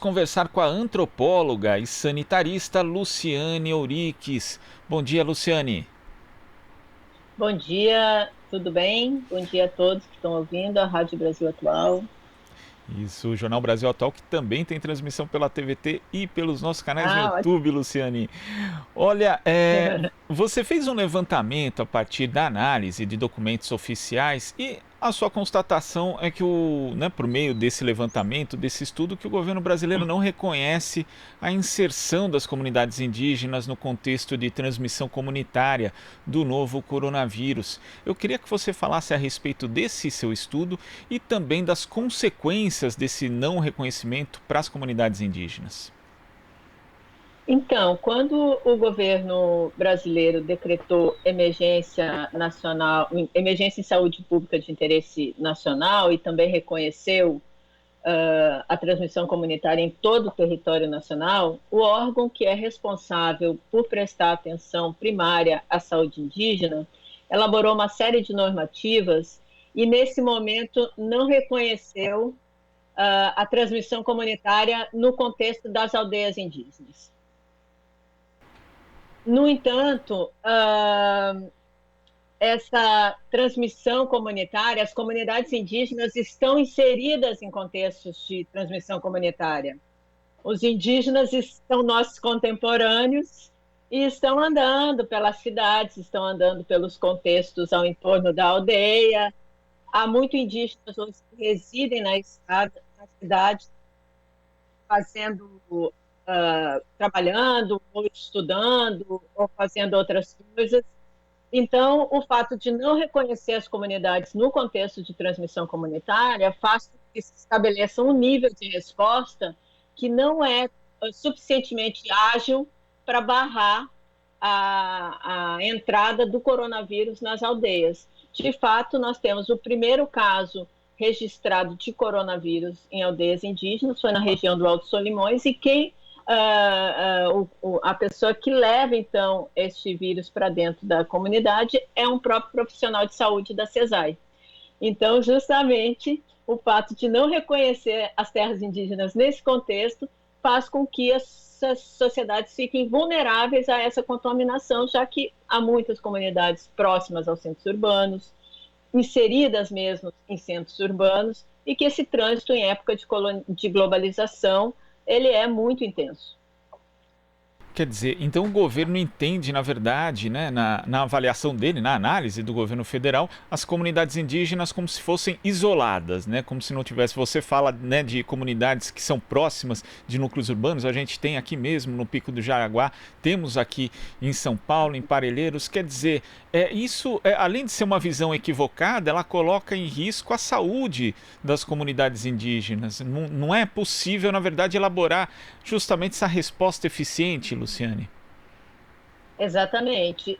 conversar com a antropóloga e sanitarista Luciane Euriques. Bom dia, Luciane. Bom dia, tudo bem? Bom dia a todos que estão ouvindo a Rádio Brasil Atual. Isso, o Jornal Brasil Atual, que também tem transmissão pela TVT e pelos nossos canais no Ótimo. YouTube, Luciane. Olha, você fez um levantamento a partir da análise de documentos oficiais e a sua constatação é que, por meio desse levantamento, desse estudo, que o governo brasileiro não reconhece a inserção das comunidades indígenas no contexto de transmissão comunitária do novo coronavírus. Eu queria que você falasse a respeito desse seu estudo e também das consequências desse não reconhecimento para as comunidades indígenas. Então, quando o governo brasileiro decretou emergência nacional, emergência em saúde pública de interesse nacional e também reconheceu a transmissão comunitária em todo o território nacional, o órgão que é responsável por prestar atenção primária à saúde indígena elaborou uma série de normativas e, nesse momento, não reconheceu a transmissão comunitária no contexto das aldeias indígenas. No entanto, essa transmissão comunitária, as comunidades indígenas estão inseridas em contextos de transmissão comunitária. Os indígenas são nossos contemporâneos e estão andando pelas cidades, estão andando pelos contextos ao entorno da aldeia. Há muitos indígenas hoje que residem na cidade, fazendo, trabalhando, ou estudando, ou fazendo outras coisas. Então, o fato de não reconhecer as comunidades no contexto de transmissão comunitária faz com que se estabeleça um nível de resposta que não é suficientemente ágil para barrar a entrada do coronavírus nas aldeias. De fato, nós temos o primeiro caso registrado de coronavírus em aldeias indígenas, foi na região do Alto Solimões, e a pessoa que leva, então, este vírus para dentro da comunidade é um próprio profissional de saúde da CESAI. Então, justamente, o fato de não reconhecer as terras indígenas nesse contexto faz com que essas sociedades fiquem vulneráveis a essa contaminação, já que há muitas comunidades próximas aos centros urbanos, inseridas mesmo em centros urbanos, e que esse trânsito em época de globalização ele é muito intenso. Quer dizer, então o governo entende, na verdade, né, na avaliação dele, na análise do governo federal, as comunidades indígenas como se fossem isoladas, né, como se não tivesse. Você fala, né, de comunidades que são próximas de núcleos urbanos, a gente tem aqui mesmo no Pico do Jaraguá, temos aqui em São Paulo, em Parelheiros. Quer dizer, isso, além de ser uma visão equivocada, ela coloca em risco a saúde das comunidades indígenas. Não é possível, na verdade, elaborar justamente essa resposta eficiente, Luciane. Exatamente.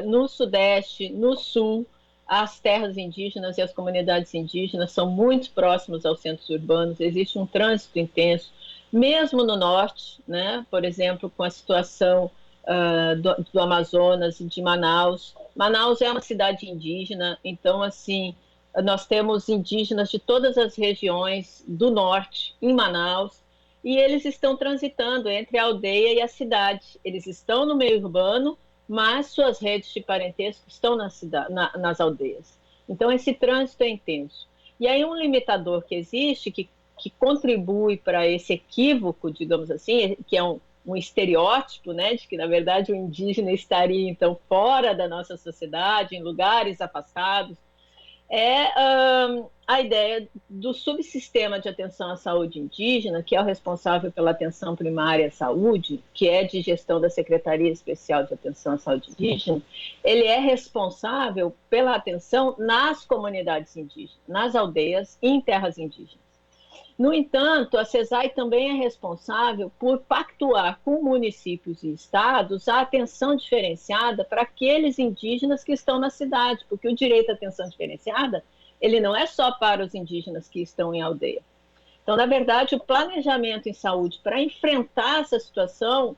No Sudeste, no Sul, as terras indígenas e as comunidades indígenas são muito próximas aos centros urbanos, existe um trânsito intenso, mesmo no Norte, né? Por exemplo, com a situação do Amazonas e de Manaus. Manaus é uma cidade indígena, então, assim, nós temos indígenas de todas as regiões do Norte em Manaus, e eles estão transitando entre a aldeia e a cidade. Eles estão no meio urbano, mas suas redes de parentesco estão nas aldeias. Então, esse trânsito é intenso. E aí, um limitador que existe, que contribui para esse equívoco, digamos assim, que é um estereótipo, né, de que, na verdade, o indígena estaria, então, fora da nossa sociedade, em lugares afastados, é a ideia do subsistema de atenção à saúde indígena, que é o responsável pela atenção primária à saúde, que é de gestão da Secretaria Especial de Atenção à Saúde Indígena. Ele é responsável pela atenção nas comunidades indígenas, nas aldeias e em terras indígenas. No entanto, a CESAI também é responsável por pactuar com municípios e estados a atenção diferenciada para aqueles indígenas que estão na cidade, porque o direito à atenção diferenciada, ele não é só para os indígenas que estão em aldeia. Então, na verdade, o planejamento em saúde para enfrentar essa situação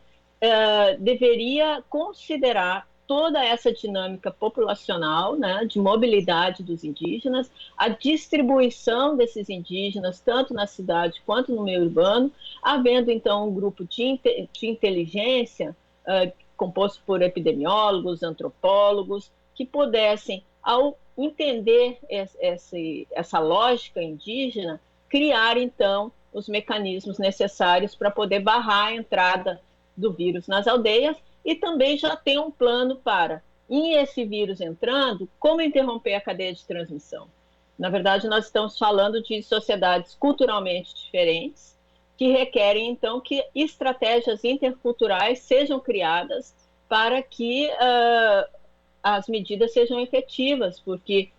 deveria considerar toda essa dinâmica populacional, né, de mobilidade dos indígenas, a distribuição desses indígenas, tanto na cidade quanto no meio urbano, havendo então um grupo de inteligência composto por epidemiólogos, antropólogos, que pudessem, ao entender essa lógica indígena, criar então os mecanismos necessários para poder barrar a entrada do vírus nas aldeias, e também já tem um plano para, em esse vírus entrando, como interromper a cadeia de transmissão. Na verdade, nós estamos falando de sociedades culturalmente diferentes, que requerem, então, que estratégias interculturais sejam criadas para que as medidas sejam efetivas, porque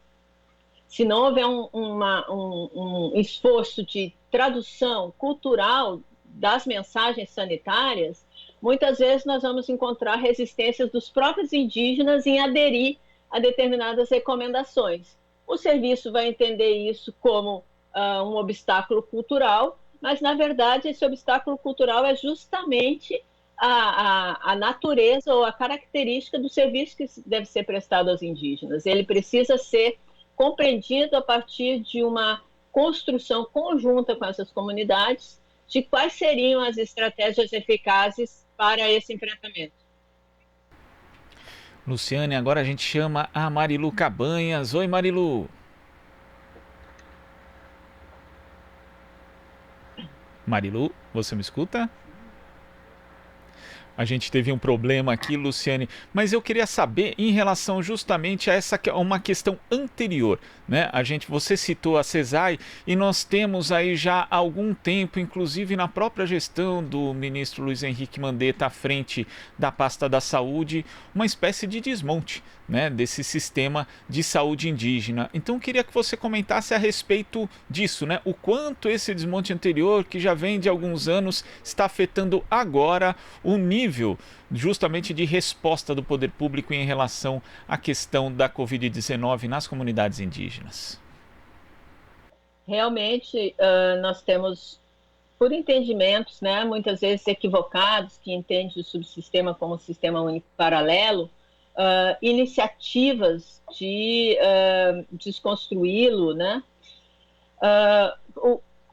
se não houver um esforço de tradução cultural das mensagens sanitárias, muitas vezes nós vamos encontrar resistências dos próprios indígenas em aderir a determinadas recomendações. O serviço vai entender isso como um obstáculo cultural, mas, na verdade, esse obstáculo cultural é justamente a natureza ou a característica do serviço que deve ser prestado aos indígenas. Ele precisa ser compreendido a partir de uma construção conjunta com essas comunidades de quais seriam as estratégias eficazes para esse enfrentamento. Luciane, agora a gente chama a Marilu Cabanhas. Oi, Marilu. Marilu, você me escuta? A gente teve um problema aqui, Luciane, mas eu queria saber em relação justamente a uma questão anterior, né? Você citou a CESAI e nós temos aí já há algum tempo, inclusive na própria gestão do ministro Luiz Henrique Mandetta à frente da pasta da saúde, uma espécie de desmonte, né, desse sistema de saúde indígena. Então eu queria que você comentasse a respeito disso, né? O quanto esse desmonte anterior, que já vem de alguns anos, está afetando agora o nível justamente de resposta do poder público em relação à questão da Covid-19 nas comunidades indígenas. Realmente, nós temos, por entendimentos, né, muitas vezes equivocados, que entendem o subsistema como sistema único paralelo, iniciativas de desconstruí-lo, né?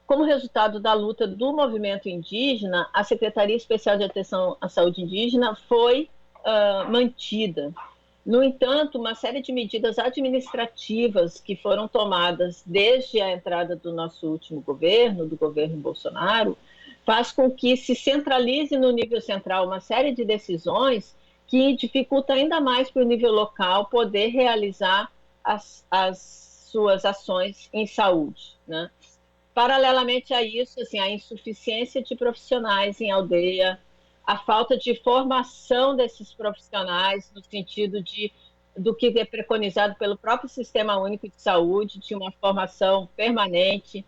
Como resultado da luta do movimento indígena, a Secretaria Especial de Atenção à Saúde Indígena foi mantida. No entanto, uma série de medidas administrativas que foram tomadas desde a entrada do nosso último governo, do governo Bolsonaro, faz com que se centralize no nível central uma série de decisões que dificulta ainda mais para o nível local poder realizar as suas ações em saúde, né? Paralelamente a isso, assim, a insuficiência de profissionais em aldeia, a falta de formação desses profissionais no sentido do que é preconizado pelo próprio Sistema Único de Saúde, de uma formação permanente,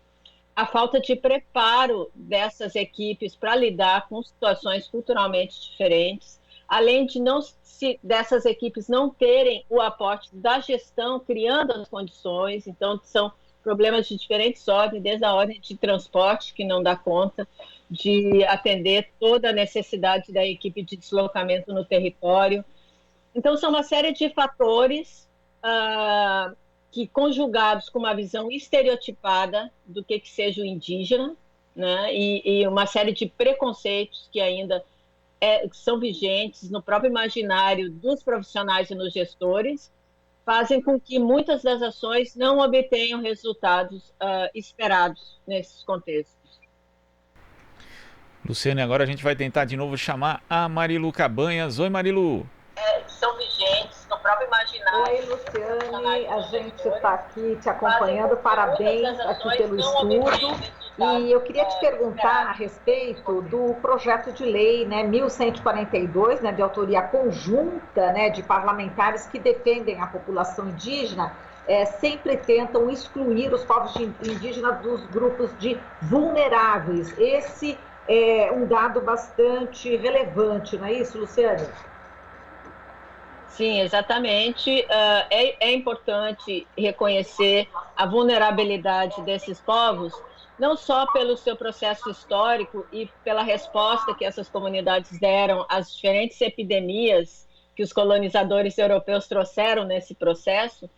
a falta de preparo dessas equipes para lidar com situações culturalmente diferentes, além dessas equipes não terem o aporte da gestão, criando as condições. Então, são problemas de diferentes ordens, desde a ordem de transporte, que não dá conta de atender toda a necessidade da equipe de deslocamento no território. Então, são uma série de fatores que, conjugados com uma visão estereotipada do que seja o indígena, né, e uma série de preconceitos que ainda são vigentes no próprio imaginário dos profissionais e nos gestores, fazem com que muitas das ações não obtenham resultados esperados nesses contextos. Luciane, agora a gente vai tentar de novo chamar a Marilu Cabanhas. Oi, Marilu. São vigentes no próprio imaginário. Oi, Luciane, a gente está aqui te acompanhando, parabéns aqui pelo estudo. E eu queria te perguntar a respeito do projeto de lei, né, 1142, né, de autoria conjunta, né, de parlamentares que defendem a população indígena, sempre tentam excluir os povos indígenas dos grupos de vulneráveis. Esse é um dado bastante relevante, não é isso, Luciane? Sim, exatamente. É importante reconhecer a vulnerabilidade desses povos, não só pelo seu processo histórico e pela resposta que essas comunidades deram às diferentes epidemias que os colonizadores europeus trouxeram nesse processo,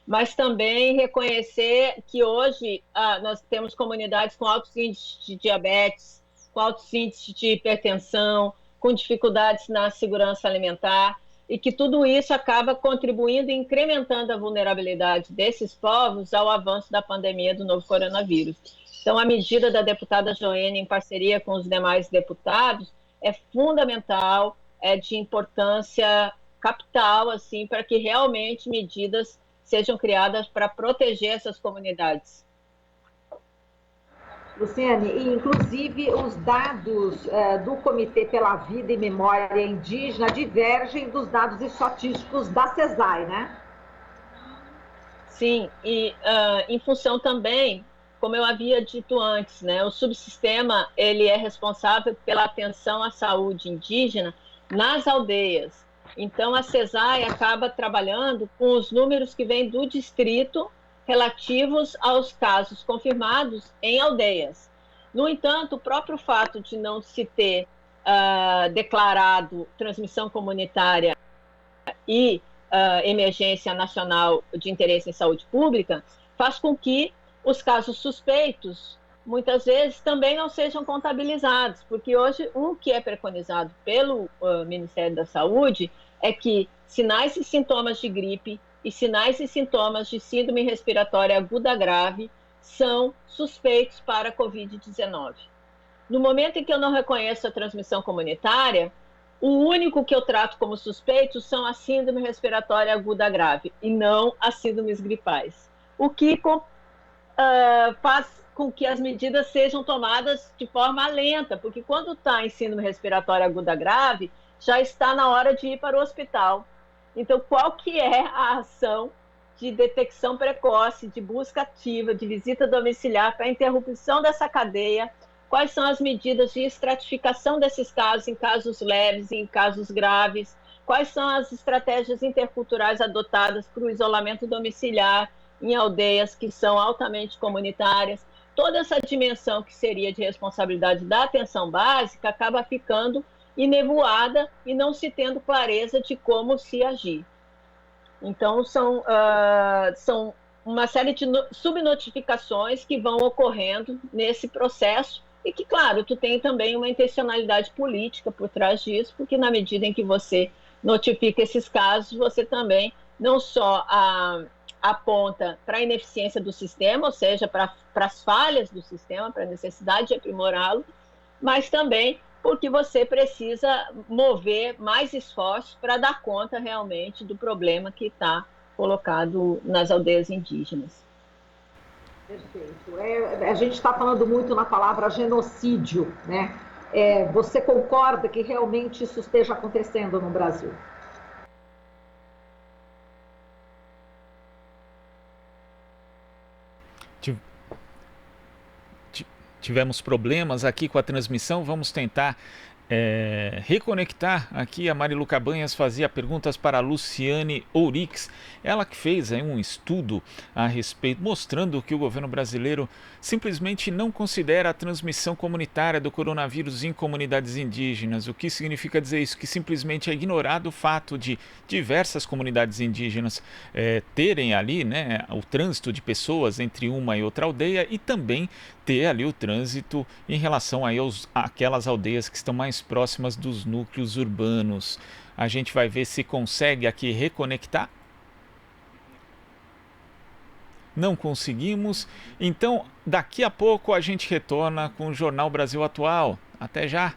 mas também reconhecer que hoje nós temos comunidades com altos índices de diabetes, com altos índices de hipertensão, com dificuldades na segurança alimentar, e que tudo isso acaba contribuindo e incrementando a vulnerabilidade desses povos ao avanço da pandemia do novo coronavírus. Então, a medida da deputada Joênia, em parceria com os demais deputados, é fundamental, é de importância capital, assim, para que realmente medidas sejam criadas para proteger essas comunidades. Luciane, e inclusive os dados do Comitê pela Vida e Memória Indígena divergem dos dados estatísticos da CESAI, né? Sim, e em função também, como eu havia dito antes, né, o subsistema ele é responsável pela atenção à saúde indígena nas aldeias. Então, a CESAI acaba trabalhando com os números que vêm do distrito relativos aos casos confirmados em aldeias. No entanto, o próprio fato de não se ter declarado transmissão comunitária e emergência nacional de interesse em saúde pública faz com que os casos suspeitos, muitas vezes, também não sejam contabilizados, porque hoje o que é preconizado pelo Ministério da Saúde é que sinais e sintomas de gripe e sinais e sintomas de síndrome respiratória aguda grave são suspeitos para a Covid-19. No momento em que eu não reconheço a transmissão comunitária, o único que eu trato como suspeito são a síndrome respiratória aguda grave e não as síndromes gripais, o que faz com que as medidas sejam tomadas de forma lenta, porque quando está em síndrome respiratória aguda grave, já está na hora de ir para o hospital. Então, qual que é a ação de detecção precoce, de busca ativa, de visita domiciliar para a interrupção dessa cadeia? Quais são as medidas de estratificação desses casos em casos leves e em casos graves? Quais são as estratégias interculturais adotadas para o isolamento domiciliar em aldeias que são altamente comunitárias? Toda essa dimensão que seria de responsabilidade da atenção básica acaba ficando enevoada e não se tendo clareza de como se agir. Então, são uma série de subnotificações que vão ocorrendo nesse processo e que, claro, tu tem também uma intencionalidade política por trás disso, porque na medida em que você notifica esses casos, você também não só aponta para a ineficiência do sistema, ou seja, para as falhas do sistema, para a necessidade de aprimorá-lo, mas também porque você precisa mover mais esforços para dar conta realmente do problema que está colocado nas aldeias indígenas. Perfeito. A gente está falando muito na palavra genocídio, né? Você concorda que realmente isso esteja acontecendo no Brasil? Tivemos problemas aqui com a transmissão, vamos tentar reconectar aqui. A Marilu Cabanhas fazia perguntas para a Luciane Ourix, ela que fez aí um estudo a respeito, mostrando que o governo brasileiro simplesmente não considera a transmissão comunitária do coronavírus em comunidades indígenas. O que significa dizer isso? Que simplesmente é ignorado o fato de diversas comunidades indígenas terem ali, né, o trânsito de pessoas entre uma e outra aldeia e também ter ali o trânsito em relação aí àquelas aldeias que estão mais próximas dos núcleos urbanos. A gente vai ver se consegue aqui reconectar. Não conseguimos. Então, daqui a pouco a gente retorna com o Jornal Brasil Atual. Até já!